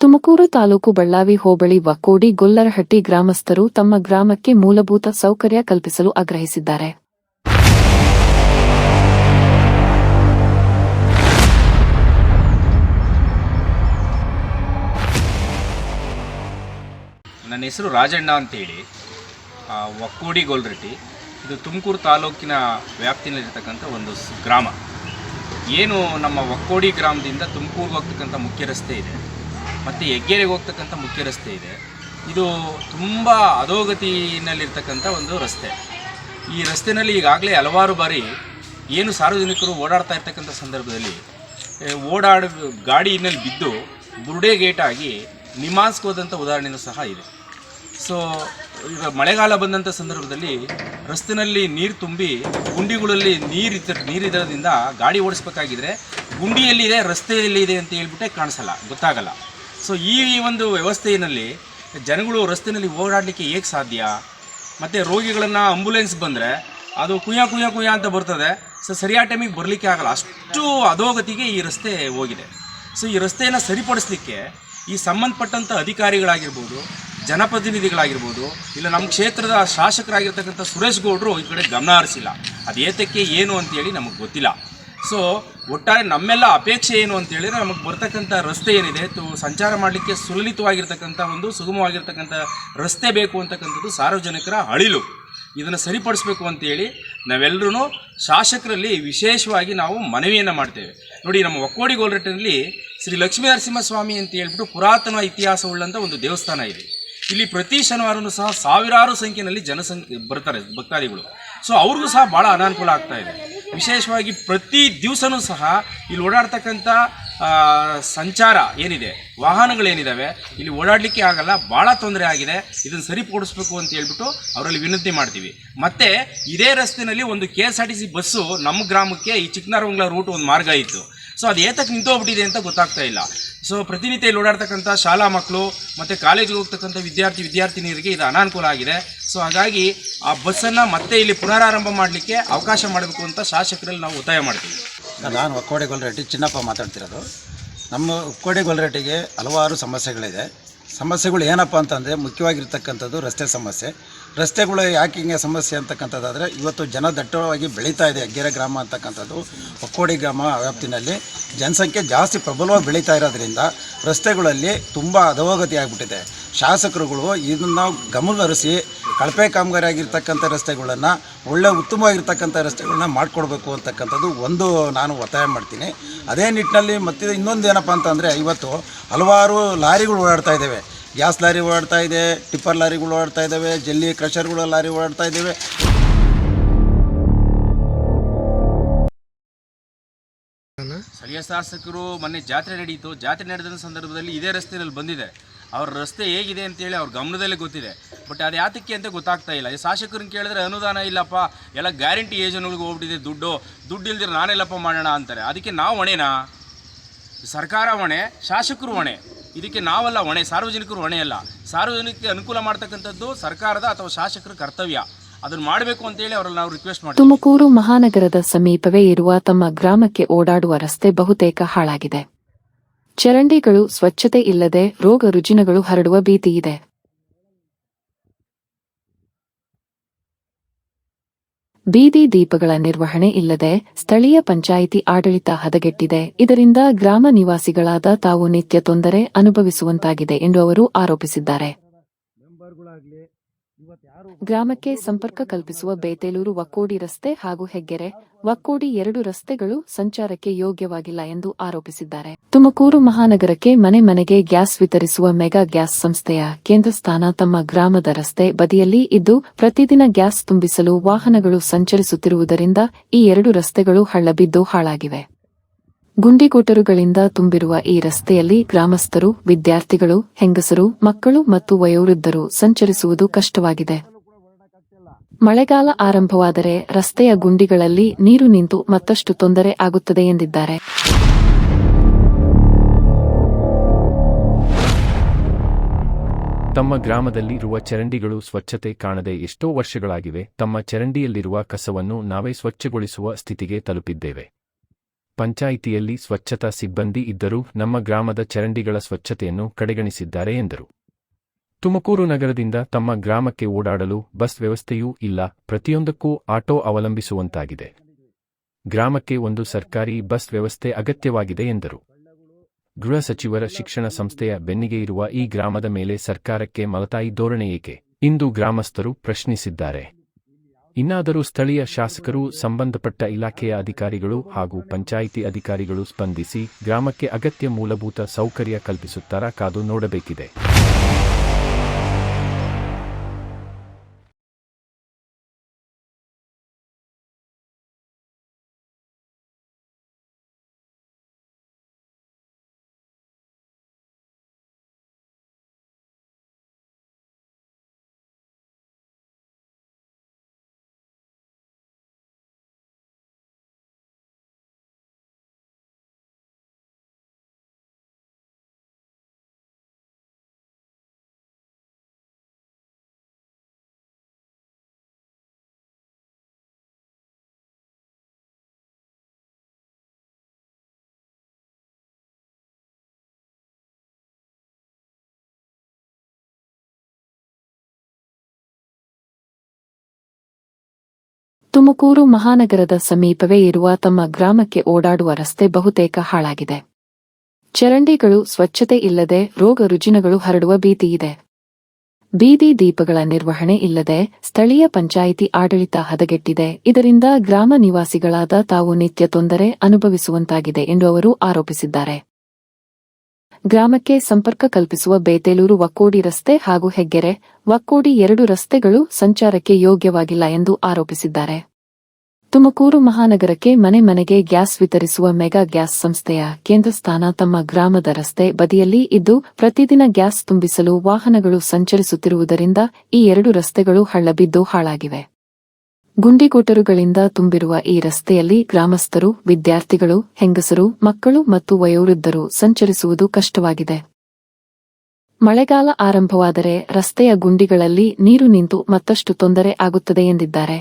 ತುಮಕೂರು ತಾಲೂಕು ಬಳ್ಳಾವಿ ಹೋಬಳಿ ವಕ್ಕೋಡಿ ಗೊಲ್ಲರಹಟ್ಟಿ ಗ್ರಾಮಸ್ಥರು ತಮ್ಮ ಗ್ರಾಮಕ್ಕೆ ಮೂಲಭೂತ ಸೌಕರ್ಯ ಕಲ್ಪಿಸಲು ಆಗ್ರಹಿಸಿದ್ದಾರೆ. ನನ್ನ ಹೆಸರು ರಾಜಣ್ಣ ಅಂತೇಳಿ, ವಕ್ಕೋಡಿ ಗೊಲ್ಲರಹಟ್ಟಿ. ಇದು ತುಮಕೂರು ತಾಲೂಕಿನ ವ್ಯಾಪ್ತಿಯಲ್ಲಿರ್ತಕ್ಕಂಥ ಒಂದು ಗ್ರಾಮ. ಏನು ನಮ್ಮ ವಕ್ಕೋಡಿ ಗ್ರಾಮದಿಂದ ತುಮಕೂರಿಗೆ ಹೋಗ್ತಕ್ಕಂಥ ಮುಖ್ಯ ರಸ್ತೆ ಇದೆ ಮತ್ತು ಹೆಗ್ಗೆರೆಗೆ ಹೋಗ್ತಕ್ಕಂಥ ಮುಖ್ಯ ರಸ್ತೆ ಇದೆ. ಇದು ತುಂಬ ಅಧೋಗತಿನಲ್ಲಿರ್ತಕ್ಕಂಥ ಒಂದು ರಸ್ತೆ. ಈ ರಸ್ತೆಯಲ್ಲಿ ಈಗಾಗಲೇ ಹಲವಾರು ಬಾರಿ ಏನು ಸಾರ್ವಜನಿಕರು ಓಡಾಡ್ತಾ ಇರ್ತಕ್ಕಂಥ ಸಂದರ್ಭದಲ್ಲಿ ಗಾಡಿಯಲ್ಲಿ ಬಿದ್ದು ಬುರುಡೆ ಗೇಟಾಗಿ ನಿಮಾನ್ಸ್ಕೋದಂಥ ಉದಾಹರಣೆಯೂ ಸಹ ಇದೆ. ಸೊ ಈಗ ಮಳೆಗಾಲ ಬಂದಂಥ ಸಂದರ್ಭದಲ್ಲಿ ರಸ್ತೆಯಲ್ಲಿ ನೀರು ತುಂಬಿ ಗುಂಡಿಗಳಲ್ಲಿ ನೀರಿರೋದ್ರಿಂದ ಗಾಡಿ ಓಡಿಸ್ಬೇಕಾಗಿದ್ರೆ ಗುಂಡಿಯಲ್ಲಿದೆ ರಸ್ತೆಯಲ್ಲಿದೆ ಅಂತ ಹೇಳ್ಬಿಟ್ಟೆ ಗೊತ್ತಾಗಲ್ಲ. ಸೊ ಈ ಒಂದು ವ್ಯವಸ್ಥೆಯಲ್ಲಿ ಜನಗಳು ರಸ್ತೆಯಲ್ಲಿ ಓಡಾಡಲಿಕ್ಕೆ ಹೇಗೆ ಸಾಧ್ಯ? ಮತ್ತು ರೋಗಿಗಳನ್ನು ಆಂಬುಲೆನ್ಸ್ ಬಂದರೆ ಅದು ಕುಯ್ಯ ಅಂತ ಬರ್ತದೆ. ಸೊ ಸರಿಯಾದ ಟೈಮಿಗೆ ಬರಲಿಕ್ಕೆ ಆಗಲ್ಲ, ಅಷ್ಟು ಅಧೋಗತಿಗೆ ಈ ರಸ್ತೆ ಹೋಗಿದೆ. ಸೊ ಈ ರಸ್ತೆಯನ್ನು ಸರಿಪಡಿಸಲಿಕ್ಕೆ ಈ ಸಂಬಂಧಪಟ್ಟಂಥ ಅಧಿಕಾರಿಗಳಾಗಿರ್ಬೋದು, ಜನಪ್ರತಿನಿಧಿಗಳಾಗಿರ್ಬೋದು, ಇಲ್ಲ ನಮ್ಮ ಕ್ಷೇತ್ರದ ಶಾಸಕರಾಗಿರ್ತಕ್ಕಂಥ ಸುರೇಶ್ ಗೌಡರು ಈ ಕಡೆ ಗಮನ ಹರಿಸಿಲ್ಲ. ಅದು ಏತಕ್ಕೆ ಏನು ಅಂತೇಳಿ ನಮಗೆ ಗೊತ್ತಿಲ್ಲ. ಸೊ ಒಟ್ಟಾರೆ ನಮ್ಮೆಲ್ಲ ಅಪೇಕ್ಷೆ ಏನು ಅಂತೇಳಿದರೆ, ನಮಗೆ ಬರ್ತಕ್ಕಂಥ ರಸ್ತೆ ಏನಿದೆ ಸಂಚಾರ ಮಾಡಲಿಕ್ಕೆ ಸುಲಲಿತವಾಗಿರ್ತಕ್ಕಂಥ ಒಂದು ಸುಗಮವಾಗಿರ್ತಕ್ಕಂಥ ರಸ್ತೆ ಬೇಕು ಅಂತಕ್ಕಂಥದ್ದು ಸಾರ್ವಜನಿಕರ ಅಳಿಲು. ಇದನ್ನು ಸರಿಪಡಿಸಬೇಕು ಅಂತೇಳಿ ನಾವೆಲ್ಲರೂ ಶಾಸಕರಲ್ಲಿ ವಿಶೇಷವಾಗಿ ನಾವು ಮನವಿಯನ್ನು ಮಾಡ್ತೇವೆ. ನೋಡಿ, ನಮ್ಮ ವಕ್ಕೋಡಿ ಗೊಲ್ಲರಹಟ್ಟಿಯಲ್ಲಿ ಶ್ರೀ ಲಕ್ಷ್ಮೀ ನರಸಿಂಹಸ್ವಾಮಿ ಅಂತ ಹೇಳ್ಬಿಟ್ಟು ಪುರಾತನ ಇತಿಹಾಸವುಳ್ಳಂಥ ಒಂದು ದೇವಸ್ಥಾನ ಇದೆ. ಇಲ್ಲಿ ಪ್ರತಿ ಶನಿವಾರನೂ ಸಹ ಸಾವಿರಾರು ಸಂಖ್ಯೆಯಲ್ಲಿ ಬರ್ತಾರೆ ಭಕ್ತಾದಿಗಳು. ಸೊ ಅವ್ರಿಗೂ ಸಹ ಭಾಳ ಅನಾನುಕೂಲ ಆಗ್ತಾ ಇದೆ. ವಿಶೇಷವಾಗಿ ಪ್ರತಿ ದಿವಸನೂ ಸಹ ಇಲ್ಲಿ ಓಡಾಡ್ತಕ್ಕಂಥ ಸಂಚಾರ ಏನಿದೆ, ವಾಹನಗಳೇನಿದ್ದಾವೆ, ಇಲ್ಲಿ ಓಡಾಡಲಿಕ್ಕೆ ಆಗಲ್ಲ, ಭಾಳ ತೊಂದರೆ ಆಗಿದೆ. ಇದನ್ನು ಸರಿಪಡಿಸ್ಬೇಕು ಅಂತ ಹೇಳ್ಬಿಟ್ಟು ಅವರಲ್ಲಿ ವಿನಂತಿ ಮಾಡ್ತೀವಿ. ಮತ್ತು ಇದೇ ರಸ್ತೆಯಲ್ಲಿ ಒಂದು KSRTC ಬಸ್ಸು ನಮ್ಮ ಗ್ರಾಮಕ್ಕೆ ಈ ಚಿಕ್ಕನಾರವಂಗ್ಲ ರೂಟ್ ಒಂದು ಮಾರ್ಗ ಇತ್ತು. ಸೊ ಅದು ಏತಕ್ಕೆ ನಿಂತೋಗ್ಬಿಟ್ಟಿದೆ ಅಂತ ಗೊತ್ತಾಗ್ತಾ ಇಲ್ಲ. ಸೊ ಪ್ರತಿನಿತ್ಯ ಇಲ್ಲಿ ಓಡಾಡ್ತಕ್ಕಂಥ ಶಾಲಾ ಮಕ್ಕಳು ಮತ್ತು ಕಾಲೇಜಿಗೆ ಹೋಗ್ತಕ್ಕಂಥ ವಿದ್ಯಾರ್ಥಿನಿಯರಿಗೆ ಇದು ಅನಾನುಕೂಲ ಆಗಿದೆ. ಸೊ ಹಾಗಾಗಿ ಆ ಬಸ್ಸನ್ನು ಮತ್ತೆ ಇಲ್ಲಿ ಪುನರಾರಂಭ ಮಾಡಲಿಕ್ಕೆ ಅವಕಾಶ ಮಾಡಬೇಕು ಅಂತ ಶಾಸಕರಲ್ಲಿ ನಾವು ಒತ್ತಾಯ ಮಾಡ್ತೀವಿ. ನಾನು ವಕ್ಕೋಡಿ ಗೊಲ್ಲರಹಟ್ಟಿ ಚಿನ್ನಪ್ಪ ಮಾತಾಡ್ತಿರೋದು. ನಮ್ಮ ವಕ್ಕೋಡಿ ಗೊಲ್ಲರಹಟ್ಟಿಗೆ ಹಲವಾರು ಸಮಸ್ಯೆಗಳಿದೆ. ಸಮಸ್ಯೆಗಳು ಏನಪ್ಪ ಅಂತಂದರೆ ಮುಖ್ಯವಾಗಿರ್ತಕ್ಕಂಥದ್ದು ರಸ್ತೆ ಸಮಸ್ಯೆ. ರಸ್ತೆಗಳು ಯಾಕೆ ಹಿಂಗೆ ಸಮಸ್ಯೆ ಅಂತಕ್ಕಂಥದ್ದಾದರೆ, ಇವತ್ತು ಜನ ದಟ್ಟವಾಗಿ ಬೆಳೀತಾ ಇದೆ. ಹೆಗ್ಗೆರೆ ಗ್ರಾಮ ಅಂತಕ್ಕಂಥದ್ದು ವಕ್ಕೋಡಿ ಗ್ರಾಮ ವ್ಯಾಪ್ತಿನಲ್ಲಿ ಜನಸಂಖ್ಯೆ ಜಾಸ್ತಿ ಪ್ರಬಲವಾಗಿ ಬೆಳೀತಾ ಇರೋದ್ರಿಂದ ರಸ್ತೆಗಳಲ್ಲಿ ತುಂಬ ಅಧೋಗತಿ ಆಗಿಬಿಟ್ಟಿದೆ. ಶಾಸಕರುಗಳು ಇದನ್ನು ಗಮನಹರಿಸಿ ಕಳಪೆ ಕಾಮಗಾರಿ ಆಗಿರ್ತಕ್ಕಂಥ ರಸ್ತೆಗಳನ್ನು ಉತ್ತಮವಾಗಿರ್ತಕ್ಕಂಥ ರಸ್ತೆಗಳನ್ನ ಮಾಡಿಕೊಡ್ಬೇಕು ಅಂತಕ್ಕಂಥದ್ದು ಒಂದು ನಾನು ಒತ್ತಾಯ ಮಾಡ್ತೀನಿ. ಅದೇ ನಿಟ್ಟಿನಲ್ಲಿ ಮತ್ತೆ ಇನ್ನೊಂದು ಏನಪ್ಪ ಅಂತಂದರೆ, ಇವತ್ತು ಹಲವಾರು ಲಾರಿಗಳು ಓಡಾಡ್ತಾ ಇದ್ದಾವೆ. ಗ್ಯಾಸ್ ಲಾರಿ ಓಡಾಡ್ತಾ ಇದೆ, ಟಿಪ್ಪರ್ ಲಾರಿಗಳು ಓಡಾಡ್ತಾ ಇದ್ದಾವೆ, ಜಲ್ಲಿ ಕ್ರಷರ್ಗಳು ಲಾರಿ ಓಡಾಡ್ತಾ ಇದ್ದಾವೆ. ಸ್ಥಳೀಯ ಶಾಸಕರು ಮೊನ್ನೆ ಜಾತ್ರೆ ನಡೀತು. ಜಾತ್ರೆ ನಡೆದ ಸಂದರ್ಭದಲ್ಲಿ ಇದೇ ರಸ್ತೆಯಲ್ಲಿ ಬಂದಿದೆ. ಅವ್ರ ರಸ್ತೆ ಹೇಗಿದೆ ಅಂತೇಳಿ ಅವ್ರ ಗಮನದಲ್ಲೇ ಗೊತ್ತಿದೆ. ಬಟ್ ಅದು ಯಾತಕ್ಕೆ ಅಂತ ಗೊತ್ತಾಗ್ತಾ ಇಲ್ಲ. ಈ ಶಾಸಕರನ್ನ ಕೇಳಿದ್ರೆ ಅನುದಾನ ಇಲ್ಲಪ್ಪ, ಎಲ್ಲ ಗ್ಯಾರಂಟಿ ಯೋಜನೆಗಳಿಗೆ ಹೋಗ್ಬಿಟ್ಟಿದೆ, ದುಡ್ಡು ಇಲ್ದಿರ ನಾನೆಲ್ಲಪ್ಪ ಮಾಡೋಣ ಅಂತಾರೆ. ಅದಕ್ಕೆ ನಾವು ಹೊಣೆನಾ? ಸರ್ಕಾರ ಹೊಣೆ, ಶಾಸಕರು ಹೊಣೆ. ಇದಕ್ಕೆ ನಾವೆಲ್ಲ ಹೊಣೆ, ಸಾರ್ವಜನಿಕರು ಹೊಣೆ ಅಲ್ಲ. ಸಾರ್ವಜನಿಕರಿಗೆ ಅನುಕೂಲ ಮಾಡ್ತಕ್ಕಂಥದ್ದು ಸರ್ಕಾರದ ಅಥವಾ ಶಾಸಕರ ಕರ್ತವ್ಯ. ಅದನ್ನು ಮಾಡಬೇಕು ಅಂತೇಳಿ ಅವರಲ್ಲಿ ನಾವು ರಿಕ್ವೆಸ್ಟ್ ಮಾಡ್ತೀವಿ. ತುಮಕೂರು ಮಹಾನಗರದ ಸಮೀಪವೇ ಇರುವ ತಮ್ಮ ಗ್ರಾಮಕ್ಕೆ ಓಡಾಡುವ ರಸ್ತೆ ಬಹುತೇಕ ಹಾಳಾಗಿದೆ. ಚರಂಡಿಗಳು ಸ್ವಚ್ಛತೆ ಇಲ್ಲದೆ ರೋಗ ರುಜಿನಗಳು ಹರಡುವ ಭೀತಿ ಇದೆ. ಬೀದಿ ದೀಪಗಳ ನಿರ್ವಹಣೆ ಇಲ್ಲದೆ ಸ್ಥಳೀಯ ಪಂಚಾಯಿತಿ ಆಡಳಿತ ಹದಗೆಟ್ಟಿದೆ. ಇದರಿಂದ ಗ್ರಾಮ ನಿವಾಸಿಗಳಾದ ತಾವು ನಿತ್ಯ ತೊಂದರೆ ಅನುಭವಿಸುವಂತಾಗಿದೆ ಎಂದು ಅವರು ಆರೋಪಿಸಿದ್ದಾರೆ. ಗ್ರಾಮಕ್ಕೆ ಸಂಪರ್ಕ ಕಲ್ಪಿಸುವ ಬೇತೇಲೂರು ವಕ್ಕೋಡಿ ರಸ್ತೆ ಹಾಗೂ ಹೆಗ್ಗೆರೆ ವಕ್ಕೋಡಿ 2 ರಸ್ತೆಗಳು ಸಂಚಾರಕ್ಕೆ ಯೋಗ್ಯವಾಗಿಲ್ಲ ಎಂದು ಆರೋಪಿಸಿದ್ದಾರೆ. ತುಮಕೂರು ಮಹಾನಗರಕ್ಕೆ ಮನೆ ಮನೆಗೆ ಗ್ಯಾಸ್ ವಿತರಿಸುವ ಮೆಗಾ ಗ್ಯಾಸ್ ಸಂಸ್ಥೆಯ ಕೇಂದ್ರ ಸ್ಥಾನ ತಮ್ಮ ಗ್ರಾಮದ ರಸ್ತೆ ಬದಿಯಲ್ಲಿ ಇದ್ದು, ಪ್ರತಿದಿನ ಗ್ಯಾಸ್ ತುಂಬಿಸಲು ವಾಹನಗಳು ಸಂಚರಿಸುತ್ತಿರುವುದರಿಂದ ಈ 2 ರಸ್ತೆಗಳು ಹಳ್ಳಬಿದ್ದು ಹಾಳಾಗಿವೆ. ಗುಂಡಿಗೋಟರುಗಳಿಂದ ತುಂಬಿರುವ ಈ ರಸ್ತೆಯಲ್ಲಿ ಗ್ರಾಮಸ್ಥರು, ವಿದ್ಯಾರ್ಥಿಗಳು, ಹೆಂಗಸರು, ಮಕ್ಕಳು ಮತ್ತು ವಯೋವೃದ್ಧರು ಸಂಚರಿಸುವುದು ಕಷ್ಟವಾಗಿದೆ. ಮಳೆಗಾಲ ಆರಂಭವಾದರೆ ರಸ್ತೆಯ ಗುಂಡಿಗಳಲ್ಲಿ ನೀರು ನಿಂತು ಮತ್ತಷ್ಟು ತೊಂದರೆ ಆಗುತ್ತದೆ ಎಂದಿದ್ದಾರೆ. ತಮ್ಮ ಗ್ರಾಮದಲ್ಲಿ ಇರುವ ಚರಂಡಿಗಳು ಸ್ವಚ್ಛತೆ ಕಾಣದೆ ಎಷ್ಟೋ ವರ್ಷಗಳಾಗಿವೆ. ತಮ್ಮ ಚರಂಡಿಯಲ್ಲಿರುವ ಕಸವನ್ನು ನಾವೇ ಸ್ವಚ್ಛಗೊಳಿಸುವ ಸ್ಥಿತಿಗೆ ತಲುಪಿದ್ದೇವೆ. ಪಂಚಾಯಿತಿಯಲ್ಲಿ ಸ್ವಚ್ಛತಾ ಸಿಬ್ಬಂದಿ ಇದ್ದರೂ ನಮ್ಮ ಗ್ರಾಮದ ಚರಂಡಿಗಳ ಸ್ವಚ್ಛತೆಯನ್ನು ಕಡೆಗಣಿಸಿದ್ದಾರೆ ಎಂದರು. ತುಮಕೂರು ನಗರದಿಂದ ತಮ್ಮ ಗ್ರಾಮಕ್ಕೆ ಓಡಾಡಲು ಬಸ್ ವ್ಯವಸ್ಥೆಯೂ ಇಲ್ಲ, ಪ್ರತಿಯೊಂದಕ್ಕೂ ಆಟೋ ಅವಲಂಬಿಸುವಂತಾಗಿದೆ. ಗ್ರಾಮಕ್ಕೆ ಒಂದು ಸರ್ಕಾರಿ ಬಸ್ ವ್ಯವಸ್ಥೆ ಅಗತ್ಯವಾಗಿದೆ ಎಂದರು. ಗೃಹ ಸಚಿವರ ಶಿಕ್ಷಣ ಸಂಸ್ಥೆಯ ಬೆನ್ನಿಗೆ ಇರುವ ಈ ಗ್ರಾಮದ ಮೇಲೆ ಸರ್ಕಾರಕ್ಕೆ ಮಲತಾಯಿ ಧೋರಣೆ ಏಕೆ ಎಂದು ಗ್ರಾಮಸ್ಥರು ಪ್ರಶ್ನಿಸಿದ್ದಾರೆ. ಇನ್ನಾದರೂ ಸ್ಥಳೀಯ ಶಾಸಕರು, ಸಂಬಂಧಪಟ್ಟ ಇಲಾಖೆಯ ಅಧಿಕಾರಿಗಳು ಹಾಗೂ ಪಂಚಾಯಿತಿ ಅಧಿಕಾರಿಗಳು ಸ್ಪಂದಿಸಿ ಗ್ರಾಮಕ್ಕೆ ಅಗತ್ಯ ಮೂಲಭೂತ ಸೌಕರ್ಯ ಕಲ್ಪಿಸುತ್ತಾರಾ ಕಾದು ನೋಡಬೇಕಿದೆ. ತುಮಕೂರು ಮಹಾನಗರದ ಸಮೀಪವೇ ಇರುವ ತಮ್ಮ ಗ್ರಾಮಕ್ಕೆ ಓಡಾಡುವ ರಸ್ತೆ ಬಹುತೇಕ ಹಾಳಾಗಿದೆ. ಚರಂಡಿಗಳು ಸ್ವಚ್ಛತೆ ಇಲ್ಲದೆ ರೋಗ ರುಜಿನಗಳು ಹರಡುವ ಭೀತಿಯಿದೆ. ಬೀದಿ ದೀಪಗಳ ನಿರ್ವಹಣೆ ಇಲ್ಲದೆ ಸ್ಥಳೀಯ ಪಂಚಾಯಿತಿ ಆಡಳಿತ ಹದಗೆಟ್ಟಿದೆ. ಇದರಿಂದ ಗ್ರಾಮ ನಿವಾಸಿಗಳಾದ ತಾವು ನಿತ್ಯ ತೊಂದರೆ ಅನುಭವಿಸುವಂತಾಗಿದೆ ಎಂದು ಅವರು ಆರೋಪಿಸಿದ್ದಾರೆ. ಗ್ರಾಮಕ್ಕೆ ಸಂಪರ್ಕ ಕಲ್ಪಿಸುವ ಬೇತೇಲೂರು ವಕ್ಕೋಡಿ ರಸ್ತೆ ಹಾಗೂ ಹೆಗ್ಗೆರೆ ವಕ್ಕೋಡಿ 2 ರಸ್ತೆಗಳು ಸಂಚಾರಕ್ಕೆ ಯೋಗ್ಯವಾಗಿಲ್ಲ ಎಂದು ಆರೋಪಿಸಿದ್ದಾರೆ. ತುಮಕೂರು ಮಹಾನಗರಕ್ಕೆ ಮನೆ ಮನೆಗೆ ಗ್ಯಾಸ್ ವಿತರಿಸುವ ಮೆಗಾ ಗ್ಯಾಸ್ ಸಂಸ್ಥೆಯ ಕೇಂದ್ರ ಸ್ಥಾನ ತಮ್ಮ ಗ್ರಾಮದ ರಸ್ತೆ ಬದಿಯಲ್ಲಿ ಇದ್ದು ಪ್ರತಿದಿನ ಗ್ಯಾಸ್ ತುಂಬಿಸಲು ವಾಹನಗಳು ಸಂಚರಿಸುತ್ತಿರುವುದರಿಂದ ಈ 2 ರಸ್ತೆಗಳು ಹಳ್ಳಬಿದ್ದು ಹಾಳಾಗಿವೆ. ಗುಂಡಿಗೋಟರುಗಳಿಂದ ತುಂಬಿರುವ ಈ ರಸ್ತೆಯಲ್ಲಿ ಗ್ರಾಮಸ್ಥರು, ವಿದ್ಯಾರ್ಥಿಗಳು, ಹೆಂಗಸರು, ಮಕ್ಕಳು ಮತ್ತು ವಯೋವೃದ್ಧರು ಸಂಚರಿಸುವುದು ಕಷ್ಟವಾಗಿದೆ. ಮಳೆಗಾಲ ಆರಂಭವಾದರೆ ರಸ್ತೆಯ ಗುಂಡಿಗಳಲ್ಲಿ ನೀರು ನಿಂತು ಮತ್ತಷ್ಟು ತೊಂದರೆ ಆಗುತ್ತದೆ ಎಂದಿದ್ದಾರೆ.